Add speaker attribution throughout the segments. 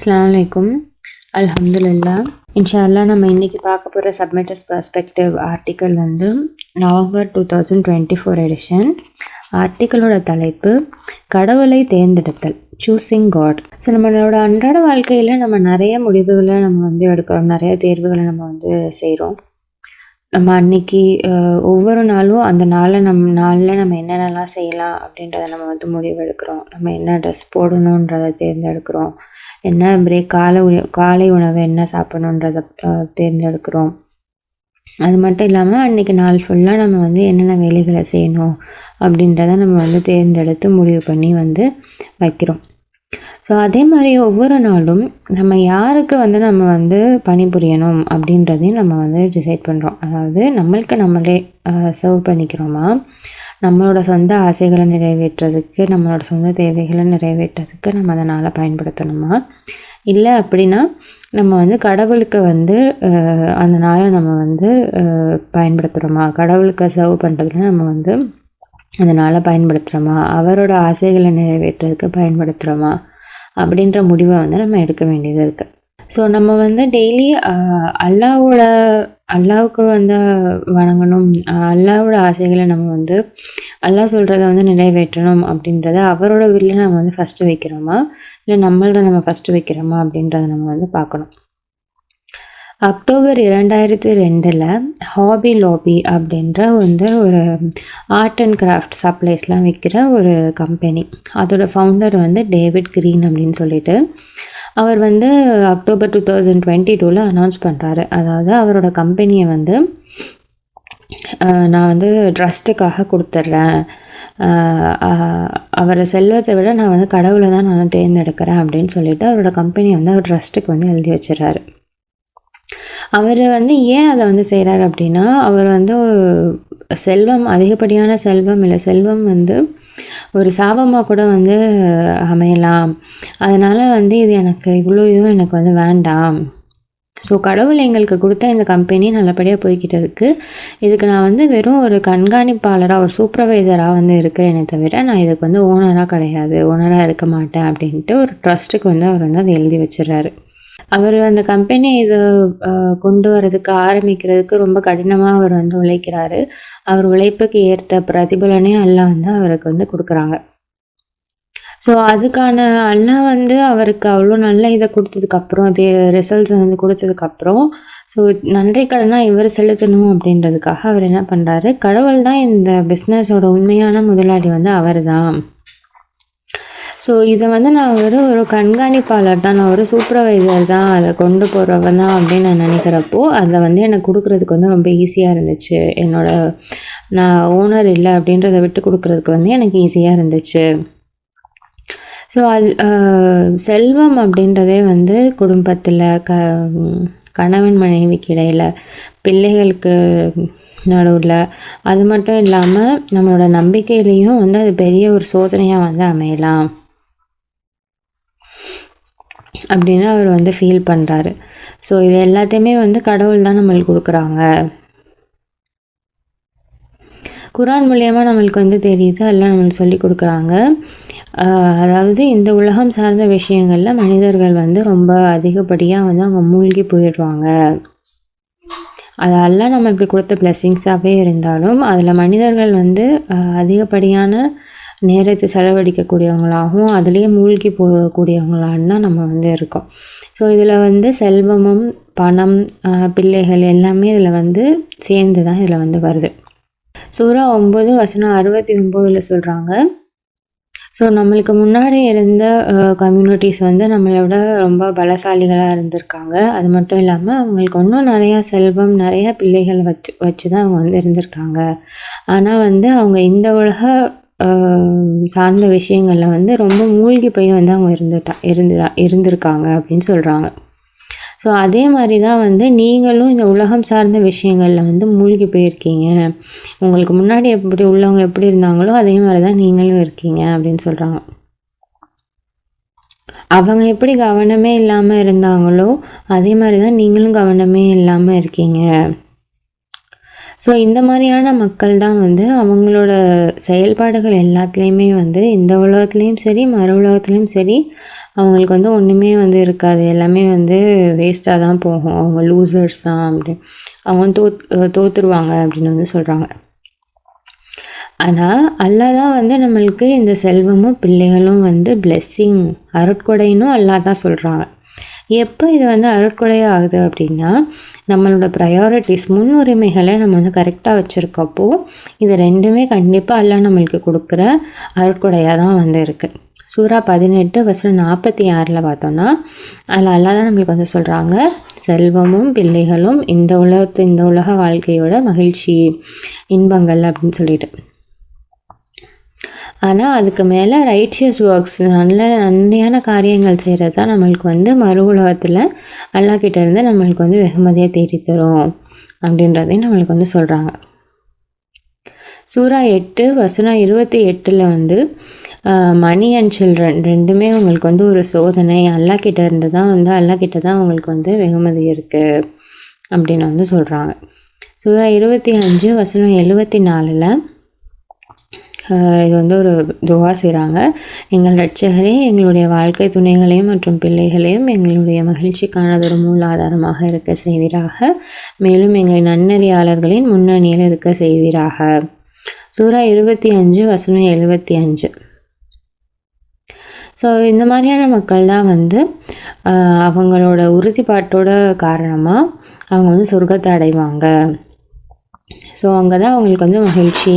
Speaker 1: அஸ்ஸலாமு அலைக்கும். அல்ஹம்துலில்லா. இன்ஷா அல்லாஹ் நம்ம இன்றைக்கி பார்க்க போகிற சப்மிட்டர்ஸ் பெர்ஸ்பெக்டிவ் ஆர்டிக்கல் வந்து நவம்பர் 2024 எடிஷன். ஆர்டிக்கலோட தலைப்பு கடவுளை தேர்ந்தெடுத்தல், சூஸிங் காட். ஸோ நம்மளோட அன்றாட வாழ்க்கையில் நம்ம நிறைய முடிவுகளை நம்ம வந்து எடுக்கிறோம், நிறைய தேர்வுகளை நம்ம வந்து செய்கிறோம். நம்ம அன்றைக்கி ஒவ்வொரு நாளும் அந்த நாளில் நம்ம என்னென்னலாம் செய்யலாம் அப்படின்றத நம்ம வந்து முடிவெடுக்கிறோம். நம்ம என்ன ட்ரெஸ் போடணுன்றதை தேர்ந்தெடுக்கிறோம், என்ன காலை உணவை என்ன சாப்பிடணுன்றதை தேர்ந்தெடுக்கிறோம். அது மட்டும் இல்லாமல் அன்றைக்கி நாள் ஃபுல்லாக நம்ம வந்து என்னென்ன வேலைகளை செய்யணும் அப்படின்றத நம்ம வந்து தேர்ந்தெடுத்து முடிவு பண்ணி வந்து வைக்கிறோம். ஸோ அதே மாதிரி ஒவ்வொரு நாளும் நம்ம யாருக்கு வந்து நம்ம வந்து பணிபுரியணும் அப்படின்றதையும் நம்ம வந்து டிசைட் பண்ணுறோம். அதாவது நம்மளுக்கு நம்மளே சர்வ் பண்ணிக்கிறோமா, நம்மளோட சொந்த ஆசைகளை நிறைவேற்றுறதுக்கு, நம்மளோட சொந்த தேவைகளை நிறைவேற்றுறதுக்கு நம்ம அந்த நாளை பயன்படுத்தணுமா, இல்லை அப்படின்னா நம்ம வந்து கடவுளுக்கு வந்து அந்த நாளை நம்ம வந்து பயன்படுத்துகிறோமா, கடவுளுக்கு சர்வ் பண்ணுறதுல நம்ம வந்து அந்த நாளை பயன்படுத்துகிறோமா, அவரோட ஆசைகளை நிறைவேற்றுறதுக்கு பயன்படுத்துகிறோமா அப்படின்ற முடிவை வந்து நம்ம எடுக்க வேண்டியது இருக்குது. ஸோ நம்ம வந்து டெய்லி அல்லாவுக்கு வந்து வணங்கணும், அல்லாவோட ஆசைகளை நம்ம வந்து அல்லாஹ் சொல்கிறத வந்து நிறைவேற்றணும் அப்படின்றத அவரோட வில்லை நம்ம வந்து ஃபஸ்ட்டு வைக்கிறோமா, இல்லை நம்மள்த நம்ம ஃபஸ்ட்டு வைக்கிறோமா அப்படின்றத நம்ம வந்து பார்க்கணும். அக்டோபர் 2002 ஹாபி லாபி அப்படின்ற வந்து ஒரு ஆர்ட் அண்ட் கிராஃப்ட் சப்ளைஸ்லாம் விற்கிற ஒரு கம்பெனி, அதோட ஃபவுண்டர் வந்து டேவிட் கிரீன் அப்படின்னு சொல்லிட்டு அவர் வந்து அக்டோபர் 2022 அனௌன்ஸ் பண்ணுறாரு. அதாவது அவரோட கம்பெனியை வந்து நான் வந்து ட்ரஸ்ட்டுக்காக கொடுத்துட்றேன், அவரை செல்வத்தை விட நான் வந்து கடவுளை தான் நான் தேர்ந்தெடுக்கிறேன் அப்படின்னு சொல்லிட்டு அவரோட கம்பெனியை வந்து அவர் ட்ரஸ்ட்டுக்கு வந்து எழுதி வச்சிடறாரு. அவர் வந்து ஏன் அதை வந்து செய்கிறார் அப்படின்னா, அவர் வந்து செல்வம், அதிகப்படியான செல்வம் இல்லை, செல்வம் வந்து ஒரு சாபமாக கூட வந்து அமையலாம், அதனால் வந்து இது எனக்கு இதுவும் எனக்கு வந்து வேண்டாம். ஸோ கடவுள் எங்களுக்கு கொடுத்த இந்த கம்பெனி நல்லபடியாக போய்கிட்டதுக்கு இதுக்கு நான் வந்து வெறும் ஒரு கண்காணிப்பாளராக, ஒரு சூப்பர்வைசராக வந்து இருக்கிறேனே தவிர நான் இதுக்கு வந்து ஓனராக இருக்க மாட்டேன் அப்படின்ட்டு ஒரு ட்ரஸ்ட்டுக்கு வந்து அவர் வந்து அதை எழுதி வச்சிடறாரு. அவர் அந்த கம்பெனியை இது கொண்டு வரதுக்கு ஆரம்பிக்கிறதுக்கு ரொம்ப கடினமாக அவர் வந்து உழைக்கிறாரு. அவர் உழைப்புக்கு ஏற்ற பிரதிபலனே அல்லாஹ் வந்து அவருக்கு வந்து கொடுக்குறாங்க. ஸோ அதுக்கான அல்லாஹ் வந்து அவருக்கு அவ்வளோ நல்ல இதை கொடுத்ததுக்கப்புறம், அது ரிசல்ட்ஸ் வந்து கொடுத்ததுக்கப்புறம், ஸோ நன்றி கடனாக இவர் செலுத்தணும் அப்படின்றதுக்காக அவர் என்ன பண்ணுறாரு, கடவுள் தான் இந்த பிஸ்னஸோட உண்மையான முதலாளி வந்து அவர் தான், ஸோ இதை வந்து நான் ஒரு கண்காணிப்பாளர் தான், நான் ஒரு சூப்பர்வைசர் தான், அதை கொண்டு போகிறவன் தான் அப்படின்னு நான் நினைக்கிறப்போ அதை வந்து எனக்கு கொடுக்குறதுக்கு வந்து ரொம்ப ஈஸியாக இருந்துச்சு. நான் ஓனர் இல்லை அப்படின்றத விட்டு கொடுக்குறதுக்கு வந்து எனக்கு ஈஸியாக இருந்துச்சு. ஸோ அது செல்வம் அப்படின்றதே வந்து குடும்பத்தில் கணவன் மனைவிக்கு இடையில், பிள்ளைகளுக்கு நடுவில், அது மட்டும் இல்லாமல் நம்மளோட நம்பிக்கையிலையும் வந்து அது பெரிய ஒரு சோதனையாக வந்து அமையலாம் அப்படின்னு அவர் வந்து ஃபீல் பண்ணுறாரு. ஸோ இது எல்லாத்தையுமே வந்து கடவுள் தான் நம்மளுக்கு கொடுக்குறாங்க. குரான் மூலியமாக நம்மளுக்கு வந்து தெரியுது, எல்லாம் நம்மளுக்கு சொல்லி கொடுக்குறாங்க. அதாவது இந்த உலகம் சார்ந்த விஷயங்களில் மனிதர்கள் வந்து ரொம்ப அதிகப்படியாக வந்து அவங்க மூழ்கி போயிடுவாங்க. அதெல்லாம் நம்மளுக்கு கொடுத்த பிளெஸ்ஸிங்ஸாகவே இருந்தாலும் அதில் மனிதர்கள் வந்து அதிகப்படியான நேரத்தை செலவழிக்கக்கூடியவங்களாகவும் அதுலேயே மூழ்கி போகக்கூடியவங்களான்னு தான் நம்ம வந்து இருக்கோம். ஸோ இதில் வந்து செல்வமும் பணம் பிள்ளைகள் எல்லாமே இதில் வந்து சேர்ந்து தான் இதில் வந்து வருது. சூரா 9:69 சொல்கிறாங்க, ஸோ நம்மளுக்கு முன்னாடி இருந்த கம்யூனிட்டிஸ் வந்து நம்மளோட ரொம்ப பலசாலிகளாக இருந்திருக்காங்க. அது மட்டும் இல்லாமல் அவங்களுக்கு இன்னும் நிறையா செல்வம், நிறையா பிள்ளைகள் வச்சு தான் அவங்க வந்து இருந்திருக்காங்க. ஆனால் வந்து அவங்க இந்த உலக சார்ந்த விஷயங்களில் வந்து ரொம்ப மூழ்கி போய் வந்து அவங்க இருந்திருக்காங்க அப்படின்னு சொல்கிறாங்க. ஸோ அதே மாதிரி தான் வந்து நீங்களும் இந்த உலகம் சார்ந்த விஷயங்களில் வந்து மூழ்கி போயிருக்கீங்க. உங்களுக்கு முன்னாடி உள்ளவங்க எப்படி இருந்தாங்களோ அதே மாதிரி தான் நீங்களும் இருக்கீங்க அப்படின்னு சொல்கிறாங்க. அவங்க எப்படி கவனமே இல்லாமல் இருந்தாங்களோ அதே மாதிரி தான் நீங்களும் கவனமே இல்லாமல் இருக்கீங்க. ஸோ இந்த மாதிரியான மக்கள் தான் வந்து அவங்களோட செயல்பாடுகள் எல்லாத்துலேயுமே வந்து இந்த உலகத்துலேயும் சரி மறு உலகத்துலேயும் சரி அவங்களுக்கு வந்து ஒன்றுமே வந்து இருக்காது, எல்லாமே வந்து வேஸ்ட்டாக தான் போகும், அவங்க லூசர்ஸ் தான் அப்படி, அவங்க வந்து தோற்றுருவாங்க அப்படின்னு வந்து சொல்கிறாங்க. ஆனால் அல்லாஹ் தான் வந்து நம்மளுக்கு இந்த செல்வமும் பிள்ளைகளும் வந்து பிளெஸ்ஸிங் அருட்கொடைன்னும் அல்லாஹ் தான் சொல்கிறாங்க. எப்போ இது வந்து அருட்கொடையாக ஆகுது அப்படின்னா, நம்மளோட ப்ரையாரிட்டிஸ் முன்னுரிமைகளை நம்ம வந்து கரெக்டாக வச்சுருக்கப்போ இது ரெண்டுமே கண்டிப்பாக அல்லாஹ் நம்மளுக்கு கொடுக்குற அருட்கொடையாக தான் வந்து இருக்குது. சூரா 18:46 பார்த்தோன்னா அதில் அல்லாஹ் தான் நம்மளுக்கு வந்து சொல்கிறாங்க, செல்வமும் பிள்ளைகளும் இந்த உலக வாழ்க்கையோட மகிழ்ச்சி இன்பங்கள் அப்படின்னு சொல்லிட்டு. ஆனால் அதுக்கு மேலே ரைச்சியஸ் ஒர்க்ஸ், நன்மையான காரியங்கள் செய்கிறது தான் நம்மளுக்கு வந்து மறு உலகத்தில் அல்லாஹ்கிட்ட இருந்து நம்மளுக்கு வந்து வெகுமதியை தேடித்தரும் அப்படின்றதையும் நம்மளுக்கு வந்து சொல்கிறாங்க. சூரா 8:28 வந்து மணி அண்ட் சில்ட்ரன் ரெண்டுமே உங்களுக்கு வந்து ஒரு சோதனை, அல்லாஹ்கிட்ட இருந்து தான் வந்து அல்லாஹ்கிட்ட தான் உங்களுக்கு வந்து வெகுமதி இருக்குது அப்படின்னு வந்து சொல்கிறாங்க. சூரா 25:74 இது வந்து ஒரு துவா செய்கிறாங்க. எங்கள் இரட்சகரே, எங்களுடைய வாழ்க்கை துணைகளையும் மற்றும் பிள்ளைகளையும் எங்களுடைய மகிழ்ச்சிக்கானதொரு மூலாதாரமாக இருக்க செய்வீராக, மேலும் எங்களை நன்னறியாளர்களின் முன்னணியில் இருக்க செய்வீராக. சூரா 25:75. ஸோ இந்த மாதிரியான மக்கள் தான் வந்து அவங்களோட உறுதிப்பாட்டோட காரணமாக அவங்க வந்து சொர்க்கத்தை அடைவாங்க. ஸோ அங்கே தான் அவங்களுக்கு வந்து மகிழ்ச்சி,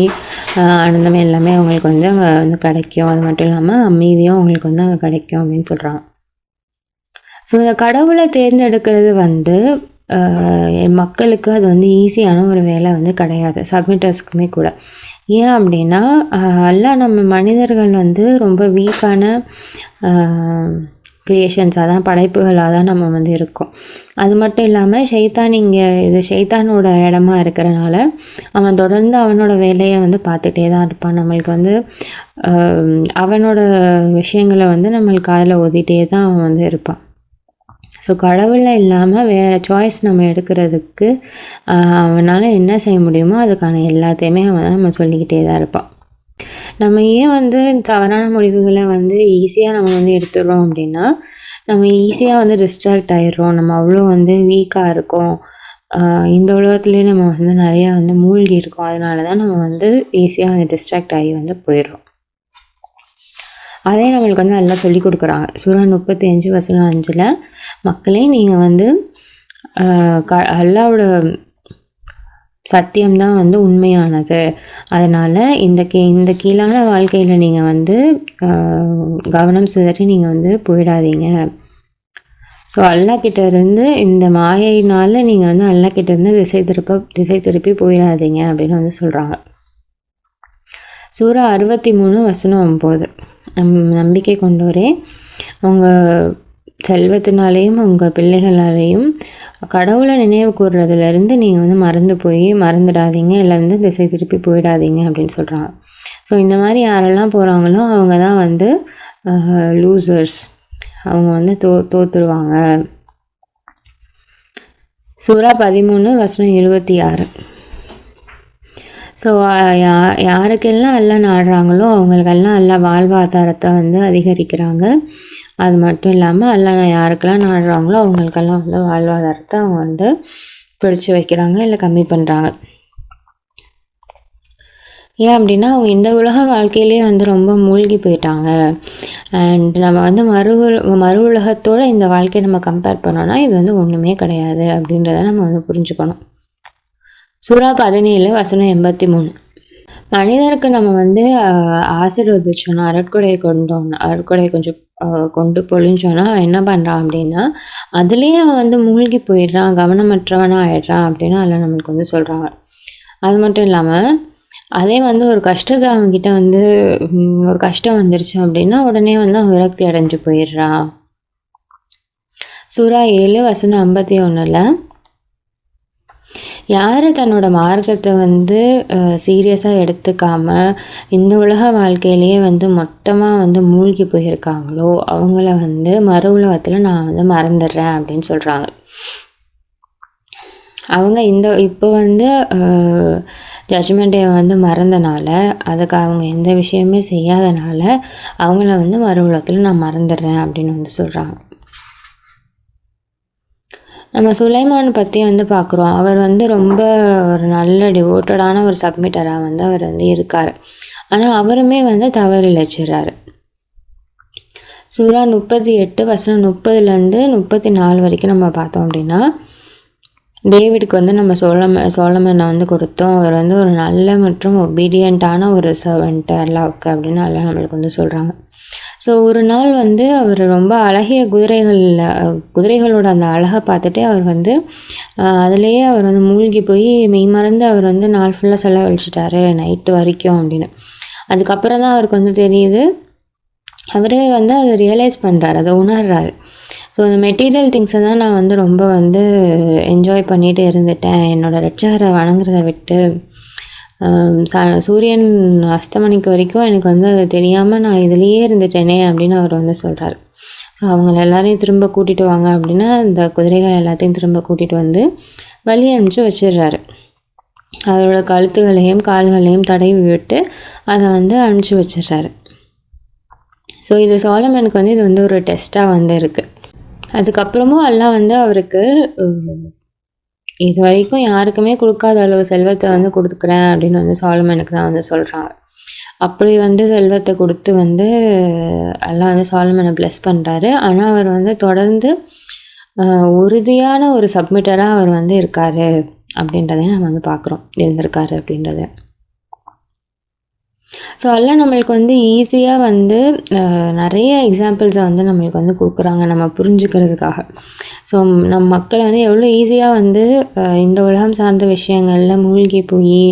Speaker 1: ஆனந்தம் எல்லாமே அவங்களுக்கு வந்து அங்கே வந்து கிடைக்கும். அது மட்டும் இல்லாமல் அமைதியும் அவங்களுக்கு வந்து அங்கே கிடைக்கும் அப்படின்னு சொல்கிறாங்க. ஸோ இந்த கடவுளை தேர்ந்தெடுக்கிறது வந்து மக்களுக்கு அது வந்து ஈஸியான ஒரு வேலை வந்து கிடையாது, சப்மிட்டர்ஸ்க்குமே கூட. ஏன் அப்படின்னா எல்லாம் நம்ம மனிதர்கள் வந்து ரொம்ப வீக்கான க்ரியேஷன்ஸாக தான், படைப்புகளாக தான் நம்ம வந்து இருக்கோம். அது மட்டும் இல்லாமல் இது ஷைத்தானோட இடமா இருக்கிறனால அவன் தொடர்ந்து அவனோட வேலையை வந்து பார்த்துட்டே தான் இருப்பான். நம்மளுக்கு வந்து அவனோட விஷயங்களை வந்து நம்மளுக்கு அதில் ஓதிட்டே தான் அவன் வந்து இருப்பான். ஸோ கடவுளில் இல்லாமல் வேறு சாய்ஸ் நம்ம எடுக்கிறதுக்கு அவனால் என்ன செய்ய முடியுமோ அதுக்கான எல்லாத்தையுமே அவன் நம்ம சொல்லிக்கிட்டே தான் இருப்பான். நம்ம ஏன் வந்து தவறான முடிவுகளை வந்து ஈஸியாக நம்ம வந்து எடுத்துடுறோம் அப்படின்னா, நம்ம ஈஸியாக வந்து டிஸ்ட்ராக்ட் ஆகிடுறோம். நம்ம அவ்வளோ வந்து வீக்காக இருக்கோம், இந்த உலகத்துலேயே நம்ம வந்து நிறையா வந்து மூழ்கி இருக்கோம். அதனால தான் நம்ம வந்து ஈஸியாக வந்து டிஸ்ட்ராக்ட் ஆகி வந்து போயிடுறோம். அதே நம்மளுக்கு வந்து எல்லாம் சொல்லி கொடுக்குறாங்க. சூரா 35:5 மக்களே, நீங்கள் வந்து அல்லாவோட சத்தியம்தான் வந்து உண்மையானது, அதனால் இந்த கீழான வாழ்க்கையில் நீங்கள் வந்து கவனம் சிதறி நீங்கள் வந்து போயிடாதீங்க. ஸோ அல்லாஹ்கிட்ட இருந்து இந்த மாயையினால் நீங்கள் வந்து அல்லாஹ்கிட்ட இருந்து திசை திருப்பி போயிடாதீங்க அப்படின்னு வந்து சொல்கிறாங்க. சூரா 63:9 நம்பிக்கை கொண்டோரே, உங்கள் செல்வத்தினாலேயும் உங்கள் பிள்ளைகளாலேயும் கடவுளை நினைவு கூறுறதுலேருந்து நீங்கள் வந்து மறந்துடாதீங்க, இல்லை வந்து திசை திருப்பி போயிடாதீங்க அப்படின்னு சொல்கிறாங்க. ஸோ இந்த மாதிரி யாரெல்லாம் போகிறாங்களோ அவங்க தான் வந்து லூசர்ஸ், அவங்க வந்து தோற்றுருவாங்க. சூரா 13:26. ஸோ யாருக்கெல்லாம் எல்லாம் நாடுறாங்களோ அவங்களுக்கெல்லாம் எல்லாம் வாழ்வாதாரத்தை வந்து அதிகரிக்கிறாங்க. அது மட்டும் இல்லாமல் எல்லாம் யாருக்கெல்லாம் நாடுறாங்களோ அவங்களுக்கெல்லாம் வந்து வாழ்வாதாரத்தை அவங்க வந்து பிடிச்சி வைக்கிறாங்க, இல்லை கம்மி பண்ணுறாங்க. ஏன் அப்படின்னா அவங்க இந்த உலக வாழ்க்கையிலே வந்து ரொம்ப மூழ்கி போயிட்டாங்க. அண்ட் நம்ம வந்து மறு உலகத்தோடு இந்த வாழ்க்கையை நம்ம கம்பேர் பண்ணோன்னா இது வந்து ஒன்றுமே கிடையாது அப்படின்றத நம்ம வந்து புரிஞ்சுக்கணும். சூரா 17:83. மனிதருக்கு நம்ம வந்து ஆசீர்வதிச்சோன்னா, அருட்கொடையை கொஞ்சம் கொண்டு பொழிஞ்சோன்னா என்ன பண்ணுறான் அப்படின்னா அதுலேயே அவன் வந்து மூழ்கி போயிடுறான், கவனமற்றவனாக ஆயிடுறான் அப்படின்னு அதில் நம்மளுக்கு வந்து சொல்கிறாங்க. அது மட்டும் இல்லாமல் அதே வந்து ஒரு கஷ்டத்தை அவங்ககிட்ட வந்து ஒரு கஷ்டம் வந்துருச்சு அப்படின்னா உடனே வந்து அவன் விரக்தி அடைஞ்சு போயிடுறான். சூரா 7:51 யார் தன்னோட மார்க்கத்தை வந்து சீரியஸாக எடுத்துக்காமல் இந்த உலக வாழ்க்கையிலேயே வந்து மொத்தமாக வந்து மூழ்கி போயிருக்காங்களோ அவங்கள வந்து மறு உலகத்தில் நான் வந்து மறந்துடுறேன் அப்படின்னு சொல்கிறாங்க. அவங்க இப்போ வந்து ஜட்ஜ்மெண்ட் டே வந்து மறந்தனால, அதுக்கு அவங்க எந்த விஷயமே செய்யாதனால அவங்கள வந்து மறு உலகத்தில் நான் மறந்துடுறேன் அப்படின்னு வந்து சொல்கிறாங்க. நம்ம சுலைமான் பற்றி வந்து பார்க்குறோம். அவர் வந்து ரொம்ப ஒரு நல்ல டிவோட்டடான ஒரு சப்மிட்டராக வந்து அவர் வந்து இருக்கார். ஆனால் அவருமே வந்து தவறு இழைச்சிடுறாரு. சூரா 38 வசனம் 30லேருந்து 34 வரைக்கும் நம்ம பார்த்தோம் அப்படின்னா, டேவிடுக்கு வந்து நம்ம சோலமனை வந்து கொடுத்தோம். அவர் வந்து ஒரு நல்ல மற்றும் ஒபீடியண்ட்டான ஒரு சர்வெண்ட் அல்லாவுக்கு அப்படின்னு எல்லாம் நம்மளுக்கு வந்து சொல்கிறாங்க. ஸோ ஒரு நாள் வந்து அவர் ரொம்ப அழகிய குதிரைகளோட அந்த அழகை பார்த்துட்டு அவர் வந்து அதுலேயே அவர் வந்து மூழ்கி போய் மெய்மறந்து அவர் வந்து நாள் ஃபுல்லாக செலவழிச்சிட்டாரு நைட்டு வரைக்கும் அப்படின்னு. அதுக்கப்புறம் தான் அவருக்கு வந்து தெரியுது, அவரே வந்து அதை ரியலைஸ் பண்ணுறாரு, அதை உணர்றாரு. ஸோ அந்த மெட்டீரியல் திங்ஸை தான் நான் வந்து ரொம்ப வந்து என்ஜாய் பண்ணிகிட்டு இருந்துட்டேன், என்னோடய ரட்சகரை வணங்குறதை விட்டு. சூரியன் அஸ்தமனிக்கு வரைக்கும் எனக்கு வந்து அது தெரியாமல் நான் இதுலேயே இருந்துட்டேனே அப்படின்னு அவர் வந்து சொல்கிறார். ஸோ அவங்கள எல்லாரையும் திரும்ப கூட்டிகிட்டு வாங்க அப்படின்னா அந்த குதிரைகள் எல்லாத்தையும் திரும்ப கூட்டிகிட்டு வந்து வழி அனுப்பிச்சு வச்சிடுறாரு. அதோட கழுத்துகளையும் கால்களையும் தடவி விட்டு அதை வந்து அனுப்பிச்சி வச்சிடுறாரு. ஸோ இது சோலமனுக்கு வந்து இது வந்து ஒரு டெஸ்ட்டாக வந்து இருக்குது. அதுக்கப்புறமும் எல்லாம் வந்து அவருக்கு இது வரைக்கும் யாருக்குமே கொடுக்காத அளவு செல்வத்தை வந்து கொடுத்துக்கிறேன் அப்படின்னு வந்து சாலமனுக்கு தான் வந்து சொல்கிறாங்க. அப்படி வந்து செல்வத்தை கொடுத்து வந்து எல்லாம் வந்து சாலமனை ப்ளஸ் பண்ணுறாரு. ஆனால் அவர் வந்து தொடர்ந்து உறுதியான ஒரு சப்மிட்டராக அவர் வந்து இருக்கார் அப்படின்றதையும் நம்ம வந்து பார்க்குறோம், இருந்திருக்காரு அப்படின்றத. ஸோ எல்லாம் நம்மளுக்கு வந்து ஈஸியாக வந்து நிறைய எக்ஸாம்பிள்ஸை வந்து நம்மளுக்கு வந்து கொடுக்குறாங்க நம்ம புரிஞ்சுக்கிறதுக்காக. ஸோ நம் மக்களை வந்து எவ்வளோ ஈஸியாக வந்து இந்த உலகம் சார்ந்த விஷயங்களில் மூழ்கி போய்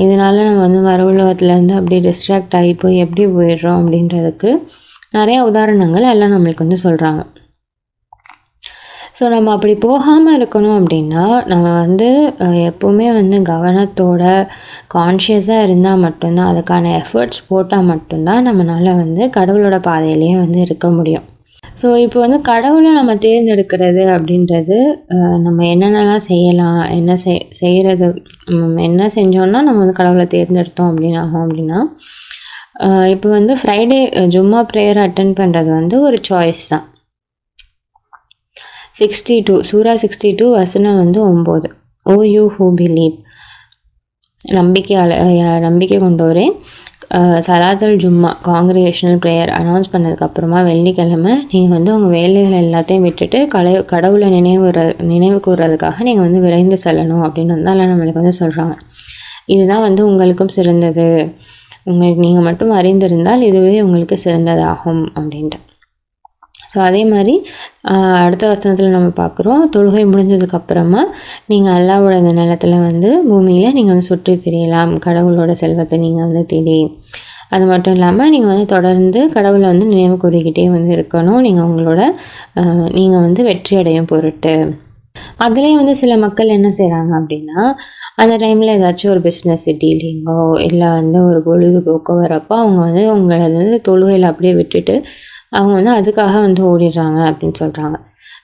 Speaker 1: இதனால் நம்ம வந்து மறு உலகத்துலேருந்து அப்படியே டிஸ்ட்ராக்ட் ஆகி போய் எப்படி போயிடுறோம் அப்படின்றதுக்கு நிறையா உதாரணங்கள் எல்லாம் நம்மளுக்கு வந்து சொல்கிறாங்க. ஸோ நம்ம அப்படி போகாமல் இருக்கணும் அப்படின்னா நம்ம வந்து எப்போவுமே வந்து கவனத்தோட கான்ஷியஸாக இருந்தால் மட்டும்தான், அதுக்கான எஃபர்ட்ஸ் போட்டால் மட்டும்தான் நம்மளால் வந்து கடவுளோட பாதையிலேயே வந்து இருக்க முடியும். ஸோ இப்போ வந்து கடவுளை நம்ம தேர்ந்தெடுக்கிறது அப்படின்றது நம்ம என்னென்னலாம் செய்யலாம், செய்கிறது என்ன செஞ்சோன்னா நம்ம வந்து கடவுளை தேர்ந்தெடுத்தோம் அப்படின்னு ஆகும் அப்படின்னா, இப்போ வந்து ஃப்ரைடே ஜும்மா ப்ரேயர் அட்டன் பண்ணுறது வந்து ஒரு சாய்ஸ் தான். 62 சூரா 62 வசனம் வந்து 9. ஓ யூ ஹூ பிலீவ், நம்பிக்கை கொண்டோரே, சலாத்தல் ஜும்மா காங்கிரிகேஷனல் ப்ரேயர் அனௌன்ஸ் பண்ணதுக்கப்புறமா வெள்ளிக்கிழமை நீங்கள் வந்து உங்கள் வேலைகள் எல்லாத்தையும் விட்டுட்டு கடவுளை நினைவு கூறுறதுக்காக நீங்கள் வந்து விரைந்து செல்லணும் அப்படின்னு வந்து எல்லாம் நம்மளுக்கு வந்து சொல்கிறாங்க. இதுதான் வந்து உங்களுக்கும் சிறந்தது, நீங்கள் மட்டும் அறிந்திருந்தால் இதுவே உங்களுக்கு சிறந்ததாகும் அப்படின்ட்டு. ஸோ அதே மாதிரி அடுத்த வசனத்தில் நம்ம பார்க்குறோம், தொழுகை முடிஞ்சதுக்கப்புறமா நீங்கள் அல்லாவோட இந்த நிலத்தில் வந்து பூமியில் நீங்கள் வந்து சுற்றி தெரியலாம், கடவுளோட செல்வத்தை நீங்கள் வந்து தேடி. அது மட்டும் இல்லாமல் நீங்கள் வந்து தொடர்ந்து கடவுளை வந்து நினைவு கூறிக்கிட்டே வந்து இருக்கணும், நீங்கள் வந்து வெற்றி அடையும் பொருட்டு. அதுலேயும் வந்து சில மக்கள் என்ன செய்கிறாங்க அப்படின்னா, அந்த டைமில் ஏதாச்சும் ஒரு பிஸ்னஸ் டீலிங்கோ இல்லை வந்து ஒரு பொழுதுபோக்கோ வரப்போ அவங்க வந்து உங்களை வந்து தொழுகையில் அப்படியே விட்டுட்டு அவங்க வந்து அதுக்காக வந்து ஓடிடுறாங்க அப்படின்னு சொல்கிறாங்க.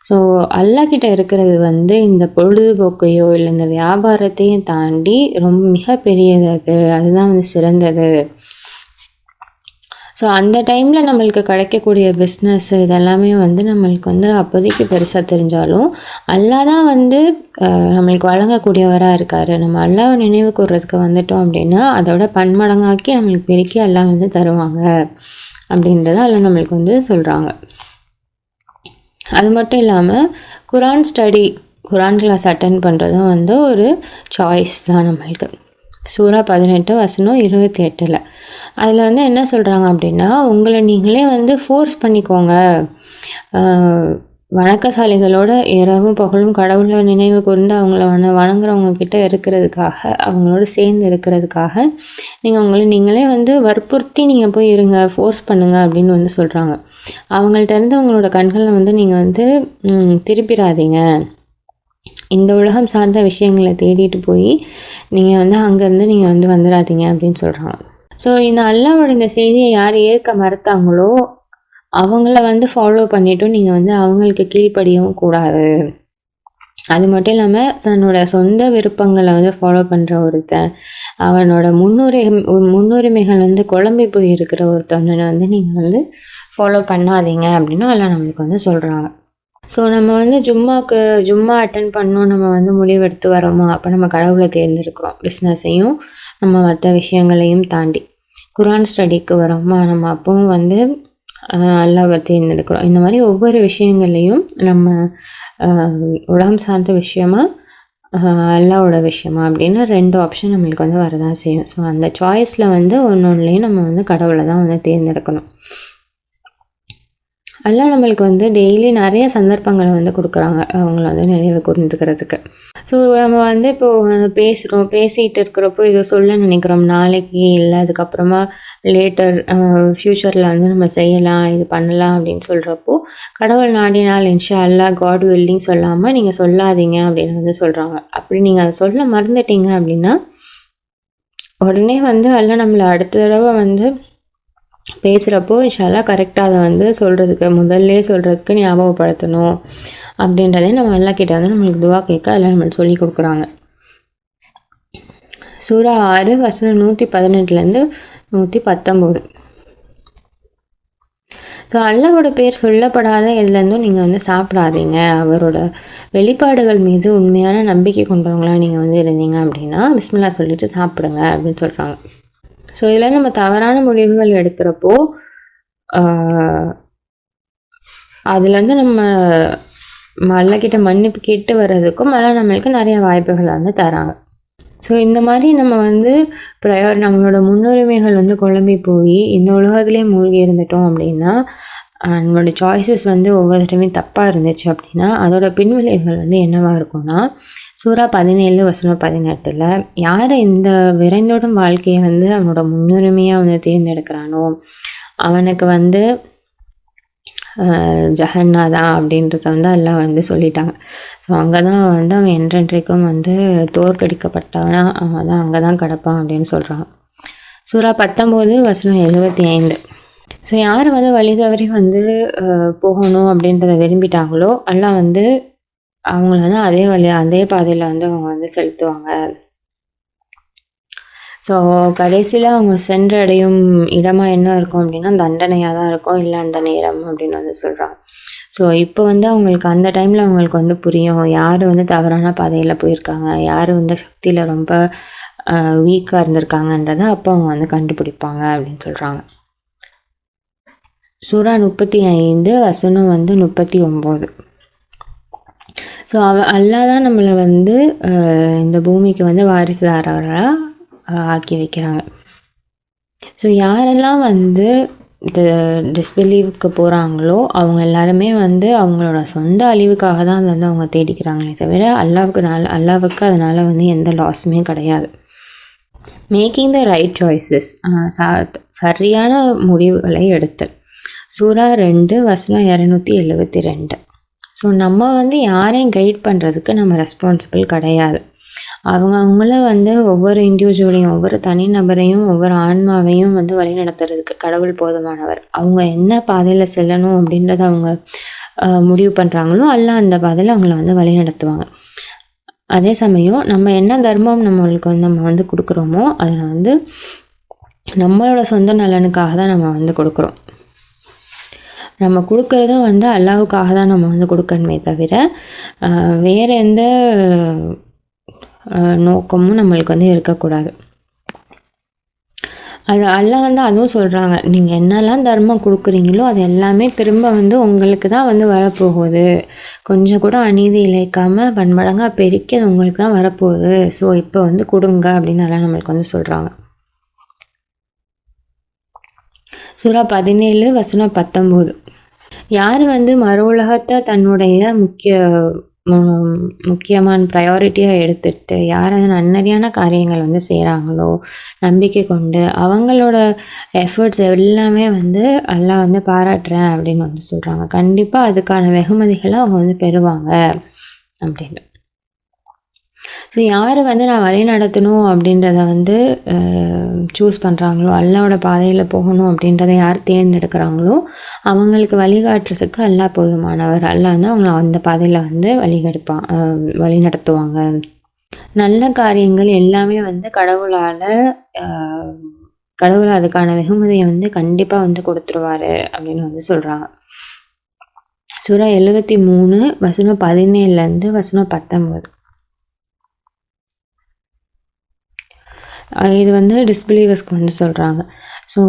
Speaker 1: ஸோ அல்லாஹ்கிட்ட இருக்கிறது வந்து இந்த பொழுதுபோக்கையோ இல்லை இந்த வியாபாரத்தையும் தாண்டி ரொம்ப மிகப்பெரியது, அதுதான் வந்து சிறந்தது. ஸோ அந்த டைமில் நம்மளுக்கு கிடைக்கக்கூடிய பிஸ்னஸ் இதெல்லாமே வந்து நம்மளுக்கு வந்து அப்போதைக்கு பெருசாக தெரிஞ்சாலும் அல்லாஹ் தான் வந்து நம்மளுக்கு வழங்கக்கூடியவராக இருக்கார். நம்ம அல்லாஹ்வை நினைவு கூர்றதுக்கு வந்துட்டோம் அப்படின்னா அதோட பன்மடங்காக்கி நம்மளுக்கு பெருக்கி அல்லாஹ் வந்து தருவாங்க அப்படின்றத எல்லாம் நம்மளுக்கு வந்து சொல்கிறாங்க. அது மட்டும் இல்லாமல் குரான் கிளாஸ் அட்டன் பண்ணுறதும் வந்து ஒரு சாய்ஸ் தான் நம்மளுக்கு. சூரா 18 வசனம் 28. அதில் வந்து என்ன சொல்கிறாங்க அப்படின்னா, உங்களை நீங்களே வந்து ஃபோர்ஸ் பண்ணிக்கோங்க, வணக்கசாலிகளோட இரவும் பகலும் கடவுளை நினைவு கூர்ந்து அவங்கள வணங்குறவங்க கிட்ட இருக்கிறதுக்காக, அவங்களோட சேர்ந்து இருக்கிறதுக்காக நீங்கள் உங்களை நீங்களே வந்து வற்புறுத்தி நீங்கள் போய் இருங்க, ஃபோர்ஸ் பண்ணுங்கள் அப்படின்னு வந்து சொல்கிறாங்க. அவங்கள்ட்ட இருந்து உங்களோட கண்களை வந்து நீங்கள் வந்து திருப்பிடாதீங்க, இந்த உலகம் சார்ந்த விஷயங்களை தேடிட்டு போய் நீங்கள் வந்து அங்கேருந்து நீங்கள் வந்து வந்துடாதீங்க அப்படின்னு சொல்கிறாங்க. ஸோ இந்த அல்லாவோட இந்த செய்தியை யார் ஏற்க மறுத்தாங்களோ அவங்கள வந்து ஃபாலோ பண்ணிட்டும் நீங்கள் வந்து அவங்களுக்கு கீழ்ப்படியவும் கூடாது. அது மட்டும் இல்லாமல் தன்னோட சொந்த விருப்பங்களை வந்து ஃபாலோ பண்ணுற ஒருத்தன், அவனோட முன்னுரிமைகள் வந்து குழம்பி போய் இருக்கிற ஒருத்தனை வந்து நீங்கள் வந்து ஃபாலோ பண்ணாதீங்க அப்படின்னு எல்லாம் நம்மளுக்கு வந்து சொல்கிறாங்க. ஸோ நம்ம வந்து ஜும்மா அட்டன் பண்ணணும் நம்ம வந்து முடிவெடுத்து வரோமா, அப்போ நம்ம கடவுளை தேர்ந்தெடுக்கிறோம். பிஸ்னஸையும் நம்ம மற்ற விஷயங்களையும் தாண்டி குரான் ஸ்டடிக்கு வரோமா, நம்ம அப்பவும் வந்து அல்லாஹ்வை தேர்ந்தெடுக்கிறோம். இந்த மாதிரி ஒவ்வொரு விஷயங்கள்லையும் நம்ம உலகம் சார்ந்த விஷயமா அல்லாவோட விஷயமா அப்படின்னு 2 ஆப்ஷன் நம்மளுக்கு வந்து வரதான் செய்யும். ஸோ அந்த சாய்ஸில் வந்து ஒன்றுலையும் நம்ம வந்து கடவுளை தான் வந்து தேர்ந்தெடுக்கணும். எல்லாம் நம்மளுக்கு வந்து டெய்லி நிறைய சந்தர்ப்பங்களை வந்து கொடுக்குறாங்க அவங்கள வந்து நினைவு கூர்ந்துக்கிறதுக்கு. ஸோ நம்ம வந்து இப்போது பேசிகிட்டு இருக்கிறப்போ இதை சொல்ல நினைக்கிறோம் நாளைக்கு, இல்லை அதுக்கப்புறமா லேட்டர் ஃப்யூச்சரில் வந்து நம்ம செய்யலாம், இது பண்ணலாம் அப்படின்னு சொல்கிறப்போ, கடவுள் நாடினால் இன்ஷா அல்லாஹ் காட் வில்லிங் சொல்லாமல் நீங்கள் சொல்லாதீங்க அப்படின்னு வந்து சொல்கிறாங்க. அப்படி நீங்கள் அதை சொல்ல மறந்துட்டீங்க அப்படின்னா உடனே வந்து எல்லாம் நம்மளை அடுத்த தடவை வந்து பேசுகிறப்போ இன்ஷால்லா கரெக்டாக அதை வந்து சொல்கிறதுக்கு ஞாபகப்படுத்தணும் அப்படின்றதே நம்ம அல்லா கிட்ட வந்து நம்மளுக்கு துவா கேட்க எல்லாம் நம்மளுக்கு சொல்லி கொடுக்குறாங்க. சூரா 6 வசனம் 118 119. ஸோ அல்லாவோட பேர் சொல்லப்படாத எதுலேருந்தும் நீங்கள் வந்து சாப்பிடாதீங்க. அவரோட வெளிப்பாடுகள் மீது உண்மையான நம்பிக்கை கொண்டவங்களாம் நீங்கள் வந்து இருந்தீங்க அப்படின்னா பிஸ்மில்லா சொல்லிட்டு சாப்பிடுங்க அப்படின்னு சொல்கிறாங்க. ஸோ இதில் நம்ம தவறான முடிவுகள் எடுக்கிறப்போ அதுலேருந்து நம்ம அல்லாஹ்கிட்ட மன்னிப்பு கேட்டு வர்றதுக்கும் அல்லாஹ் நம்மளுக்கு நிறைய வாய்ப்புகள் வந்து தராங்க. ஸோ இந்த மாதிரி நம்ம வந்து நம்மளோட முன்னுரிமைகள் வந்து குழம்பி போய் இந்த உலகத்துலேயே மூழ்கி இருந்துட்டோம் அப்படின்னா, நம்மளோட சாய்ஸஸ் வந்து ஒவ்வொருத்தருமே தப்பாக இருந்துச்சு அப்படின்னா அதோட பின்விளைவுகள் வந்து என்னவாக இருக்கும்னா, சூரா 17 வசனம் 18 யார் இந்த விரைந்தோடும் வாழ்க்கையை வந்து அவனோட முன்னுரிமையாக வந்து தேர்ந்தெடுக்கிறானோ அவனுக்கு வந்து ஜஹன்னா தான் அப்படின்றத வந்து எல்லாம் வந்து சொல்லிட்டாங்க. ஸோ அங்கே தான் வந்து அவன் என்றென்றைக்கும் வந்து தோற்கடிக்கப்பட்டவனா அவன் தான் அங்கே தான் கிடப்பான் அப்படின்னு சொல்கிறான். சூரா 19 வசனம் 75. ஸோ யார் வந்து வழி தவறி வந்து போகணும் அப்படின்றத விரும்பிட்டாங்களோ எல்லாம் வந்து அவங்கள வந்து அதே பாதையில் வந்து அவங்க வந்து செலுத்துவாங்க. ஸோ கடைசியில் அவங்க சென்றடையும் இடமா என்ன இருக்கும் அப்படின்னா தண்டனையாக தான் இருக்கும், இல்லை அந்த நேரம் அப்படின்னு வந்து சொல்கிறாங்க. ஸோ இப்போ வந்து அவங்களுக்கு அந்த டைமில் அவங்களுக்கு வந்து புரியும் யார் வந்து தவறான பாதையில் போயிருக்காங்க, யார் வந்து சக்தியில் ரொம்ப வீக்காக இருந்திருக்காங்கன்றதை அப்போ அவங்க வந்து கண்டுபிடிப்பாங்க அப்படின்னு சொல்கிறாங்க. சூரா 35 வசனம் வந்து 39. ஸோ அல்லாஹ் தான் நம்மளை வந்து இந்த பூமிக்கு வந்து வாரிசுதாரராக ஆக்கி வைக்கிறாங்க. ஸோ யாரெல்லாம் வந்து இந்த டிஸ்பிலீவுக்கு போகிறாங்களோ அவங்க எல்லாருமே வந்து அவங்களோட சொந்த அழிவுக்காக தான் அதை வந்து அவங்க தேடிக்கிறாங்களே தவிர அல்லாவுக்கு அதனால் வந்து எந்த லாஸுமே கிடையாது. மேக்கிங் த ரைட் சாய்ஸஸ், சரியான முடிவுகளை எடுத்தல். சூரா 2 வசனம் 272. ஸோ நம்ம வந்து யாரையும் கைட் பண்ணுறதுக்கு நம்ம ரெஸ்பான்சிபிள் கிடையாது. அவங்கள வந்து ஒவ்வொரு இண்டிவிஜுவலையும் ஒவ்வொரு தனிநபரையும் ஒவ்வொரு ஆன்மாவையும் வந்து வழிநடத்துறதுக்கு கடவுள் போதுமானவர். அவங்க என்ன பாதையில் செல்லணும் அப்படின்றத அவங்க முடிவு பண்ணுறாங்களோ எல்லாம் அந்த பாதையில் அவங்கள வந்து வழிநடத்துவாங்க. அதே சமயம் நம்ம என்ன தர்மம் நம்ம வந்து கொடுக்குறோமோ அதை வந்து நம்மளோட சொந்த நலனுக்காக தான் நம்ம வந்து கொடுக்குறோம். நம்ம கொடுக்குறதும் வந்து அல்லாஹ்வுக்காக தான் நம்ம வந்து கொடுக்கணுமே தவிர வேறு எந்த நோக்கமும் நம்மளுக்கு வந்து இருக்கக்கூடாது. அது அல்லாஹ் வந்து அதுவும் சொல்கிறாங்க, நீங்கள் என்னெல்லாம் தர்மம் கொடுக்குறீங்களோ அது எல்லாமே திரும்ப வந்து உங்களுக்கு தான் வந்து வரப்போகுது, கொஞ்சம் கூட அநீதி இழைக்காமல் பன்மடங்காக பெருக்கி அது உங்களுக்கு தான் வரப்போகுது, ஸோ இப்போ வந்து கொடுங்க அப்படின்னு எல்லாம் நம்மளுக்கு வந்து சொல்கிறாங்க. சூரா 17 வசனம் 19. யார் வந்து மறு உலகத்தை தன்னுடைய முக்கியமான ப்ரையாரிட்டியாக எடுத்துகிட்டு யார் அது நன்னறியான காரியங்கள் வந்து செய்கிறாங்களோ நம்பிக்கை கொண்டு அவங்களோட எஃபர்ட்ஸ் எல்லாமே வந்து எல்லாம் வந்து பாராட்டுறேன் அப்படின்னு வந்து சொல்கிறாங்க. கண்டிப்பாக அதுக்கான வெகுமதிகளை அவங்க வந்து பெறுவாங்க அப்படின்னு. ஸோ யார் வந்து நான் வழி நடத்தணும் அப்படின்றத வந்து சூஸ் பண்ணுறாங்களோ, அல்லாவோட பாதையில் போகணும் அப்படின்றத யார் தேர்ந்தெடுக்கிறாங்களோ அவங்களுக்கு வழிகாட்டுறதுக்கு அல்லாஹ் போதுமானவர். அல்லாஹ் வந்து அவங்கள அந்த பாதையில் வந்து வழி நடத்துவாங்க. நல்ல காரியங்கள் எல்லாமே வந்து கடவுள் அதுக்கான வெகுமதியை வந்து கண்டிப்பாக வந்து கொடுத்துருவாரு அப்படின்னு வந்து சொல்கிறாங்க. சூரா 73 வசனம் 17 வசனம் 19. இது வந்து டிஸ்பிலீவர்ஸ்க்கு வந்து சொல்கிறாங்க. ஸோ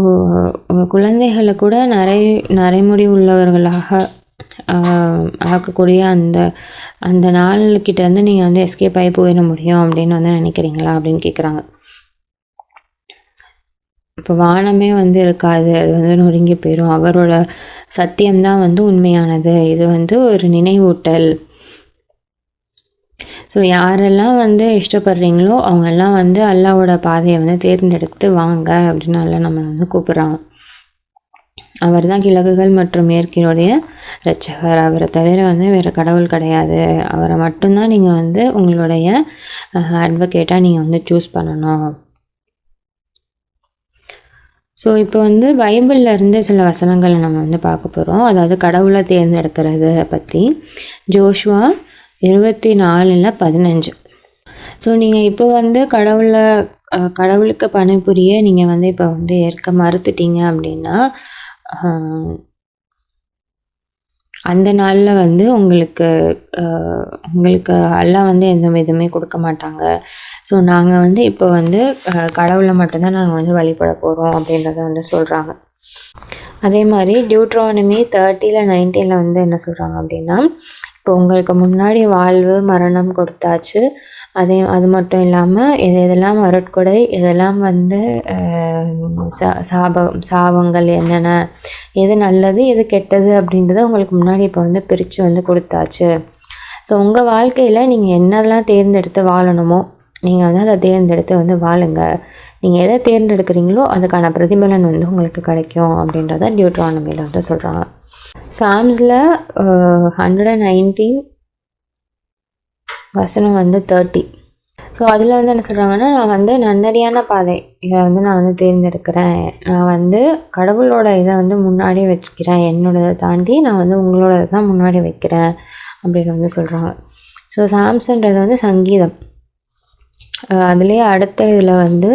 Speaker 1: குழந்தைகளை கூட நரைமுடி உள்ளவர்களாக ஆக்கக்கூடிய அந்த நாள்கிட்டேருந்து நீங்கள் வந்து எஸ்கேப் ஆகி போயிட முடியும் அப்படின்னு வந்து நினைக்கிறீங்களா அப்படின்னு கேட்குறாங்க. இப்போ வானமே வந்து இருக்காது, அது வந்து நொறுங்கி போயிடும். அவரோட சத்தியம்தான் வந்து உண்மையானது. இது வந்து ஒரு நினைவூட்டல். ஸோ யாரெல்லாம் வந்து இஷ்டப்படுறீங்களோ அவங்கெல்லாம் வந்து அல்லாவோட பாதையை வந்து தேர்ந்தெடுத்து வாங்க அப்படின்னு எல்லாம் நம்ம வந்து கூப்பிட்றாங்க. அவர் தான் கிழக்குகள் மற்றும் மேற்கினுடைய இரட்சகர். அவரை தவிர வந்து வேறு கடவுள் கிடையாது. அவரை மட்டும்தான் நீங்கள் வந்து உங்களுடைய அட்வொகேட்டாக நீங்கள் வந்து சூஸ் பண்ணணும். ஸோ இப்போ வந்து பைபிளில் இருந்து சில வசனங்களை நம்ம வந்து பார்க்க போகிறோம். அதாவது கடவுளை தேர்ந்தெடுக்கிறத பற்றி. ஜோஷுவா 24:15. ஸோ நீங்கள் இப்போ வந்து கடவுளுக்கு பணிபுரிய நீங்கள் வந்து இப்போ வந்து ஏற்க மறுத்துட்டீங்க அப்படின்னா அந்த நாளில் வந்து உங்களுக்கு எல்லாம் வந்து எந்த விதமே கொடுக்க மாட்டாங்க. ஸோ நாங்கள் வந்து இப்போ வந்து கடவுளை மட்டும்தான் நாங்கள் வந்து வழிபட போகிறோம் அப்படின்றத வந்து சொல்கிறாங்க. அதே மாதிரி டியூட்ரானமி 30:19 வந்து என்ன சொல்கிறாங்க அப்படின்னா, இப்போ உங்களுக்கு முன்னாடி வாழ்வு மரணம் கொடுத்தாச்சு. அது மட்டும் இல்லாமல் எதெல்லாம் அருட்கொடை, எதெல்லாம் வந்து சாபங்கள் என்னென்ன, எது நல்லது எது கெட்டது அப்படின்றத உங்களுக்கு முன்னாடி இப்போ வந்து பிரித்து வந்து கொடுத்தாச்சு. ஸோ உங்கள் வாழ்க்கையில் நீங்கள் என்னெல்லாம் தேர்ந்தெடுத்து வாழணுமோ நீங்கள் வந்து அதை தேர்ந்தெடுத்து வந்து வாழுங்க. நீங்கள் எதை தேர்ந்தெடுக்கிறீங்களோ அதுக்கான பிரதிபலன் வந்து உங்களுக்கு கிடைக்கும் அப்படின்றத டியூட்ரானமியில் வந்து சொல்கிறாங்க. சாம்ஸில் 119 வசனம் வந்து 30. ஸோ அதில் வந்து என்ன சொல்கிறாங்கன்னா, நான் வந்து நன்னறியான பாதை இதை வந்து நான் வந்து தேர்ந்தெடுக்கிறேன். நான் வந்து கடவுளோட இதை வந்து முன்னாடி வச்சுக்கிறேன். என்னோடதை தாண்டி நான் வந்து உங்களோட தான் முன்னாடி வைக்கிறேன் அப்படின்னு வந்து சொல்கிறாங்க. ஸோ சாம்ஸ்ன்றது வந்து சங்கீதம். அதுலேயே அடுத்த இதில் வந்து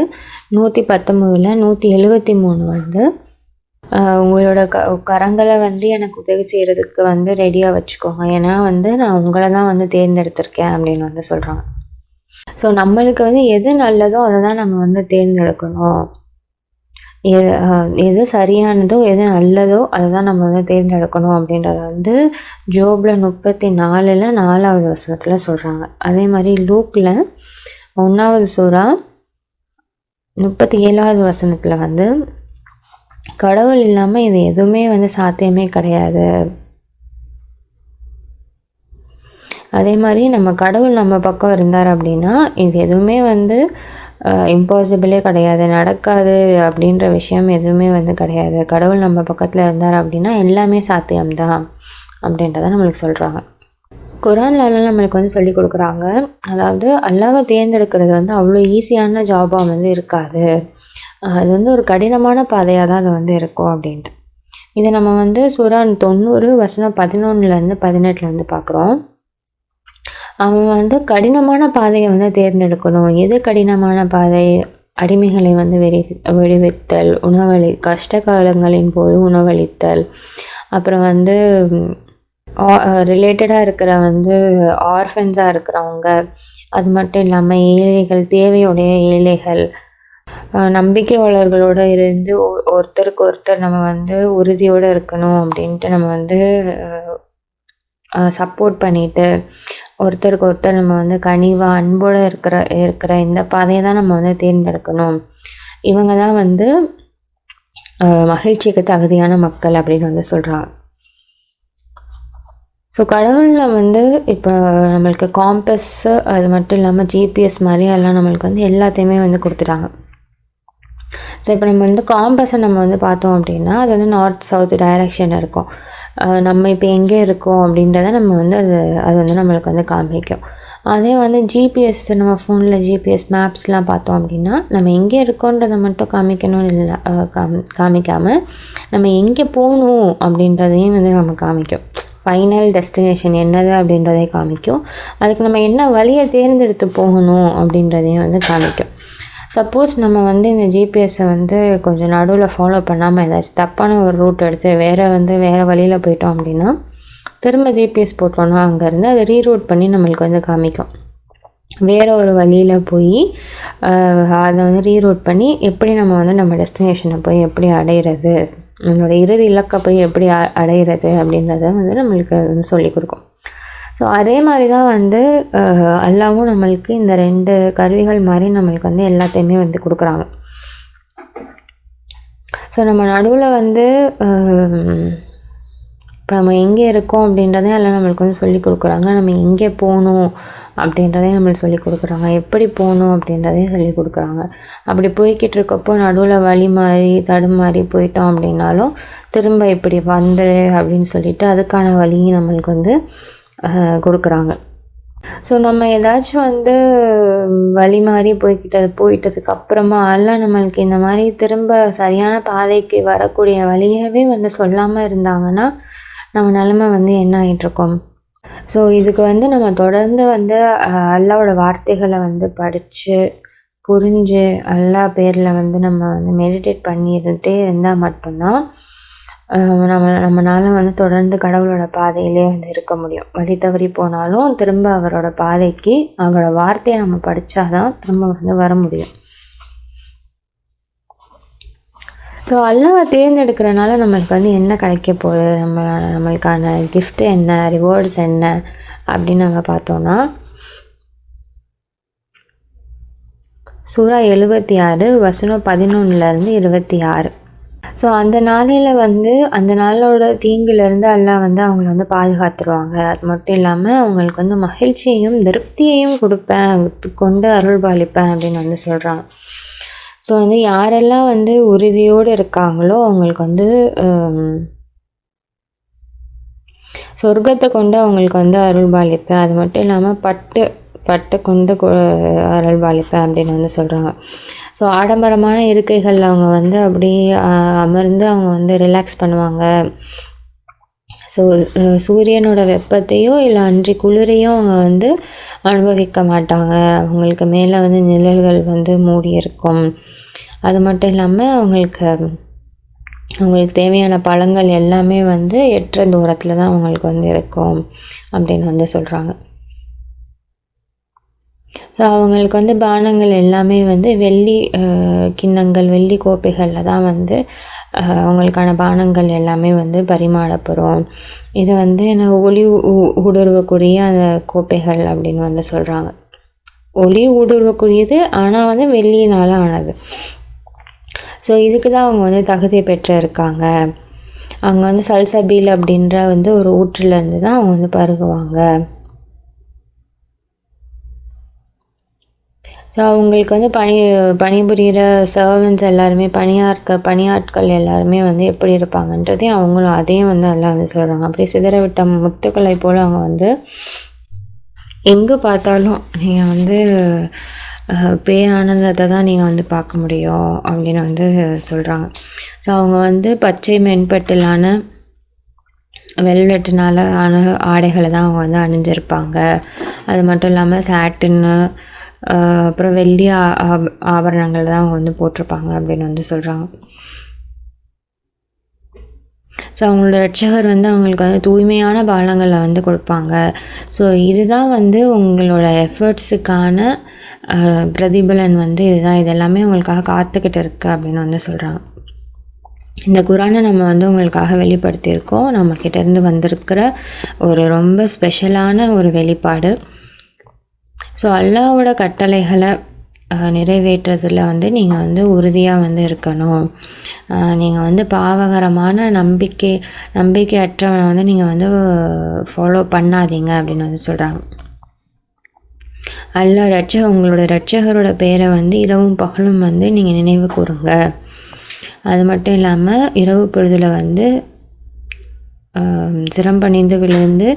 Speaker 1: 119 173 வந்து உங்களோட கரங்களை வந்து எனக்கு உதவி செய்கிறதுக்கு வந்து ரெடியாக வச்சுக்கோங்க. ஏன்னா வந்து நான் உங்களை தான் வந்து தேர்ந்தெடுத்திருக்கேன் அப்படின்னு வந்து சொல்கிறாங்க. ஸோ நம்மளுக்கு வந்து எது நல்லதோ அதை தான் நம்ம வந்து தேர்ந்தெடுக்கணும். எது சரியானதோ எது நல்லதோ அதை தான் நம்ம வந்து தேர்ந்தெடுக்கணும் அப்படின்றத வந்து ஜோபில் 34:4 வசனத்தில் சொல்கிறாங்க. அதே மாதிரி லூக்கில் 1 சூரா 37 வசனத்தில் வந்து கடவுள் இல்லாமல் இது எதுவுமே வந்து சாத்தியமே கிடையாது. அதே மாதிரி நம்ம கடவுள் நம்ம பக்கம் இருந்தார் அப்படின்னா இது எதுவுமே வந்து இம்பாசிபிளே கிடையாது, நடக்காது அப்படின்ற விஷயம் எதுவுமே வந்து கிடையாது. கடவுள் நம்ம பக்கத்தில் இருந்தார் அப்படின்னா எல்லாமே சாத்தியம்தான் அப்படின்றத நம்மளுக்கு சொல்கிறாங்க. குரான்லலாம் நம்மளுக்கு வந்து சொல்லி கொடுக்குறாங்க. அதாவது அல்லாஹ்வை தேர்ந்தெடுக்கிறது வந்து அவ்வளோ ஈஸியான ஜாபாக வந்து இருக்காது. அது வந்து ஒரு கடினமான பாதையாக தான் அது வந்து இருக்கும் அப்படின்ட்டு. இதை நம்ம வந்து சூரா 90 வசனம் 11-18 வந்து பார்க்குறோம். அவன் வந்து கடினமான பாதையை வந்து தேர்ந்தெடுக்கணும். எது கடினமான பாதை? அடிமைகளை வந்து விடுவித்தல், கஷ்ட காலங்களின் போது உணவளித்தல், அப்புறம் வந்து ரிலேட்டடாக இருக்கிற வந்து ஆர்ஃபன்ஸாக இருக்கிறவங்க, அது மட்டும் இல்லாமல் ஏழைகள், தேவையுடைய ஏழைகள், நம்பிக்கையாளர்களோடு இருந்து ஒருத்தருக்கு ஒருத்தர் நம்ம வந்து உறுதியோடு இருக்கணும் அப்படின்ட்டு நம்ம வந்து சப்போர்ட் பண்ணிவிட்டு ஒருத்தருக்கு ஒருத்தர் நம்ம வந்து கனிவாக அன்போடு இருக்கிற இந்த பாதையை தான் நம்ம வந்து தேர்ந்தெடுக்கணும். இவங்க தான் வந்து மகிழ்ச்சிக்கு தகுதியான மக்கள் அப்படின்னு வந்து சொல்கிறாங்க. ஸோ கடவுளில் வந்து இப்போ நம்மளுக்கு காம்பஸ்ஸு அது மட்டும் இல்லாமல் ஜிபிஎஸ் மாதிரி எல்லாம் நம்மளுக்கு வந்து எல்லாத்தையுமே வந்து கொடுத்துட்டாங்க. ஸோ இப்போ நம்ம வந்து காம்பஸை நம்ம வந்து பார்த்தோம் அப்படின்னா அது வந்து நார்த் சவுத் டைரக்ஷன் இருக்கும். நம்ம இப்போ எங்கே இருக்கோம் அப்படின்றத நம்ம வந்து அது வந்து நம்மளுக்கு வந்து காமிக்கும். அதே வந்து ஜிபிஎஸ், நம்ம ஃபோனில் ஜிபிஎஸ் மேப்ஸ்லாம் பார்த்தோம் அப்படின்னா நம்ம எங்கே இருக்கோன்றதை மட்டும் காமிக்கணும் இல்லை, காமிக்காமல் நம்ம எங்கே போகணும் அப்படின்றதையும் வந்து நம்ம காமிக்கும். ஃபைனல் டெஸ்டினேஷன் என்னது அப்படின்றதை காமிக்கும். அதுக்கு நம்ம என்ன வழியை தேர்ந்தெடுத்து போகணும் அப்படின்றதையும் வந்து காமிக்கும். சப்போஸ் நம்ம வந்து இந்த ஜிபிஎஸ்ஸை வந்து கொஞ்சம் நடுவில் ஃபாலோ பண்ணாமல் ஏதாச்சும் தப்பான ஒரு ரூட் எடுத்து வேறு வழியில் போயிட்டோம் அப்படின்னா திரும்ப ஜிபிஎஸ் போட்டோன்னா அங்கேருந்து அதை ரீரூட் பண்ணி நம்மளுக்கு வந்து காமிக்கும். வேறு ஒரு வழியில் போய் அதை வந்து ரீரூட் பண்ணி எப்படி நம்ம வந்து நம்ம டெஸ்டினேஷனை போய் எப்படி அடையிறது, நம்மளோட இறுதி இலக்கை போய் எப்படி அடையிறது அப்படின்றத வந்து நம்மளுக்கு வந்து சொல்லிக் கொடுக்கும். ஸோ அதே மாதிரி தான் வந்து அல்லாவும் நம்மளுக்கு இந்த 2 கருவிகள் மாதிரி நம்மளுக்கு வந்து எல்லாத்தையுமே வந்து கொடுக்குறாங்க. ஸோ நம்ம நடுவில் வந்து இப்போ நம்ம எங்கே இருக்கோம் அப்படின்றதே எல்லாம் நம்மளுக்கு வந்து சொல்லிக் கொடுக்குறாங்க. நம்ம எங்கே போகணும் அப்படின்றதையும் நம்மளுக்கு சொல்லிக் கொடுக்குறாங்க. எப்படி போகணும் அப்படின்றதையும் சொல்லிக் கொடுக்குறாங்க. அப்படி போய்கிட்டு இருக்கப்போ நடுவில் வழி மாறி தடுமாறி போயிட்டோம் அப்படின்னாலும் திரும்ப இப்படி வந்துடு அப்படின்னு சொல்லிட்டு அதுக்கான வழியும் நம்மளுக்கு வந்து கொடுக்குறாங்க. ஸோ நம்ம ஏதாச்சும் வந்து வழி மாறி போயிட்டதுக்கு அப்புறமா எல்லாம் நம்மளுக்கு இந்த மாதிரி திரும்ப சரியான பாதைக்கு வரக்கூடிய வழியவே வந்து சொல்லாமல் இருந்தாங்கன்னா நம்ம நிலமை வந்து என்ன ஆகிட்டுருக்கோம். ஸோ இதுக்கு வந்து நம்ம தொடர்ந்து வந்து அல்லாவோட வார்த்தைகளை வந்து படித்து புரிஞ்சு அல்லா பேரில் வந்து நம்ம வந்து மெடிடேட் பண்ணிக்கிட்டே இருந்தால் மட்டும்தான் நம்மளால் வந்து தொடர்ந்து கடவுளோட பாதையிலே வந்து இருக்க முடியும். வழி தவறி போனாலும் திரும்ப அவரோட பாதைக்கு அவரோட வார்த்தையை நம்ம படித்தாதான் திரும்ப வந்து வர முடியும். ஸோ அல்லாவை தேர்ந்தெடுக்கிறனால நம்மளுக்கு வந்து என்ன கிடைக்க போகுது, நம்மளுக்கான கிஃப்ட் என்ன, ரிவார்ட்ஸ் என்ன அப்படின்னு நம்ம பார்த்தோன்னா சூரா 76 வசனம் 11 26. ஸோ அந்த நாளையில் வந்து அந்த நாளோட தீங்குலேருந்து அல்லாஹ் வந்து அவங்கள வந்து பாதுகாத்துருவாங்க. அது மட்டும் இல்லாமல் அவங்களுக்கு வந்து மகிழ்ச்சியையும் திருப்தியையும் கொடுப்பேன், கொண்டு அருள் பாலிப்பேன் அப்படின்னு வந்து சொல்கிறாங்க. ஸோ வந்து யாரெல்லாம் வந்து உறுதியோடு இருக்காங்களோ அவங்களுக்கு வந்து சொர்க்கத்தை கொண்டு அவங்களுக்கு வந்து அருள் பாலிப்பேன். அது மட்டும் இல்லாமல் பட்டு கொண்டு அருள் பாலிப்பேன் அப்படின்னு வந்து சொல்கிறாங்க. ஸோ ஆடம்பரமான இருக்கைகளில் அவங்க வந்து அப்படியே அமர்ந்து அவங்க வந்து ரிலாக்ஸ் பண்ணுவாங்க. ஸோ சூரியனோட வெப்பத்தையோ இல்லை அன்றி குளிரையோ அவங்க வந்து அனுபவிக்க மாட்டாங்க. அவங்களுக்கு மேலே வந்து நிழல்கள் வந்து மூடி இருக்கும். அது மட்டும் இல்லாமல் அவங்களுக்கு தேவையான பழங்கள் எல்லாமே வந்து எட்டுற தூரத்தில் தான் அவங்களுக்கு வந்து இருக்கும் அப்படின்னு வந்து சொல்கிறாங்க. ஸோ அவங்களுக்கு வந்து பானங்கள் எல்லாமே வந்து வெள்ளி கிண்ணங்கள், வெள்ளி கோப்பைகளில் தான் வந்து அவங்களுக்கான பானங்கள் எல்லாமே வந்து பரிமாறப்படும். இது வந்து ஒளி ஊடுருவக்கூடிய அந்த கோப்பைகள் அப்படின்னு வந்து சொல்கிறாங்க. ஒளி ஊடுருவக்கூடியது, ஆனால் வந்து வெள்ளியினால் ஆனது. ஸோ இதுக்கு தான் அவங்க வந்து தகுதி பெற்று இருக்காங்க. அவங்க வந்து சல்சபீல் அப்படின்ற வந்து ஒரு ஊற்றுலேருந்து தான் அவங்க வந்து பருகுவாங்க. ஸோ அவங்களுக்கு வந்து பணிபுரிகிற சர்வன்ஸ் எல்லாருமே, பணியாட்கள் எல்லாருமே வந்து எப்படி இருப்பாங்கன்றதையும் அவங்களும் அதையும் வந்து எல்லாம் வந்து சொல்கிறாங்க. அப்படியே சிதறவிட்ட முத்துக்களை போல் அவங்க வந்து எங்கே பார்த்தாலும் நீங்கள் வந்து பேரானந்தத்தை தான் நீங்கள் வந்து பார்க்க முடியும் அப்படின்னு வந்து சொல்கிறாங்க. ஸோ அவங்க வந்து பச்சை மென்பட்டிலான வெல்வெட்டினால் ஆன ஆடைகளை தான் அவங்க வந்து அணிஞ்சிருப்பாங்க. அது மட்டும் இல்லாமல் சாட்டின்னு அப்புறம் வெள்ளி ஆபரணங்கள் தான் அவங்க வந்து போட்டிருப்பாங்க அப்படின்னு வந்து சொல்கிறாங்க. ஸோ அவங்களோட ரட்சகர் வந்து அவங்களுக்கு வந்து தூய்மையான பானங்களை வந்து கொடுப்பாங்க. ஸோ இதுதான் வந்து உங்களோட எஃபர்ட்ஸுக்கான பிரதிபலன் வந்து இதுதான், இதெல்லாமே உங்களுக்காக காத்துக்கிட்டு இருக்கு அப்படின்னு வந்து சொல்கிறாங்க. இந்த குரானை நம்ம வந்து உங்களுக்காக வெளிப்படுத்தியிருக்கோம். நம்மக்கிட்டேருந்து வந்திருக்கிற ஒரு ரொம்ப ஸ்பெஷலான ஒரு வெளிப்பாடு. ஸோ அல்லாவோட கட்டளைகளை நிறைவேற்றுறதுல வந்து நீங்கள் வந்து உறுதியாக வந்து இருக்கணும். நீங்கள் வந்து பாவகரமான நம்பிக்கையற்றவனை வந்து நீங்கள் வந்து ஃபாலோ பண்ணாதீங்க அப்படின்னு வந்து சொல்கிறாங்க. உங்களோட ரட்சகரோட பேரை வந்து இரவும் பகலும் வந்து நீங்கள் நினைவு கூறுங்க. அது மட்டும் இல்லாமல் இரவு பொழுதில் வந்து சிரம்பணிந்து விழுந்து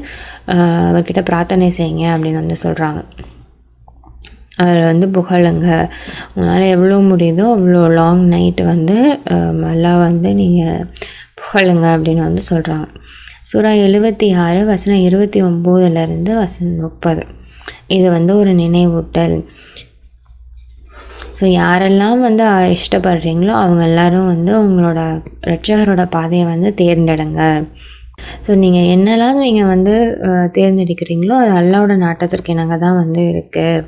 Speaker 1: அவர்கிட்ட பிரார்த்தனை செய்யுங்க அப்படின்னு வந்து சொல்கிறாங்க. அவர் வந்து புகழுங்க, உங்களால் எவ்வளோ முடியுதோ அவ்வளோ லாங் நைட்டு வந்து நல்லா வந்து நீங்கள் புகழுங்க அப்படின்னு வந்து சொல்கிறாங்க. சூரா 76 வசனம் 29 வசனம் 30. இது வந்து ஒரு நினைவூட்டல். ஸோ யாரெல்லாம் வந்து இஷ்டப்படுறீங்களோ அவங்க எல்லோரும் வந்து உங்களோட இரட்சகரோட பாதையை வந்து தேர்ந்தெடுங்க. ஸோ நீங்கள் என்னெல்லாம் நீங்கள் வந்து தேர்ந்தெடுக்கிறீங்களோ அது அல்லாஹ்வோட நாட்டத்திற்கு இணங்க தான் வந்து இருக்குது.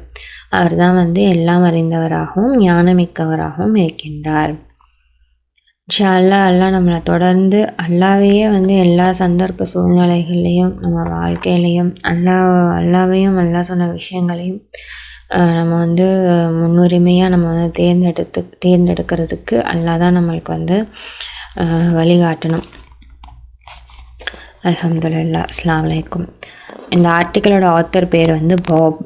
Speaker 1: அவர் தான் வந்து எல்லாம் அறிந்தவராகவும் ஞானமிக்கவராகவும் இருக்கின்றார். இன்ஷா அல்லாஹ் அல்லாஹ் நம்மளை தொடர்ந்து அல்லாவையே வந்து எல்லா சந்தர்ப்ப சூழ்நிலைகள்லேயும் நம்ம வாழ்க்கையிலையும் அல்லாவையும் அல்லாஹ் சொன்ன விஷயங்களையும் நம்ம வந்து முன்னுரிமையாக நம்ம வந்து தேர்ந்தெடுக்கிறதுக்கு அல்லாஹ் தான் நம்மளுக்கு வந்து வழிகாட்டணும். அல்ஹம்துலில்லாஹ். அஸ்ஸலாமு அலைக்கும். இந்த ஆர்டிக்கிளோட ஆத்தர் பேர் வந்து பாப்.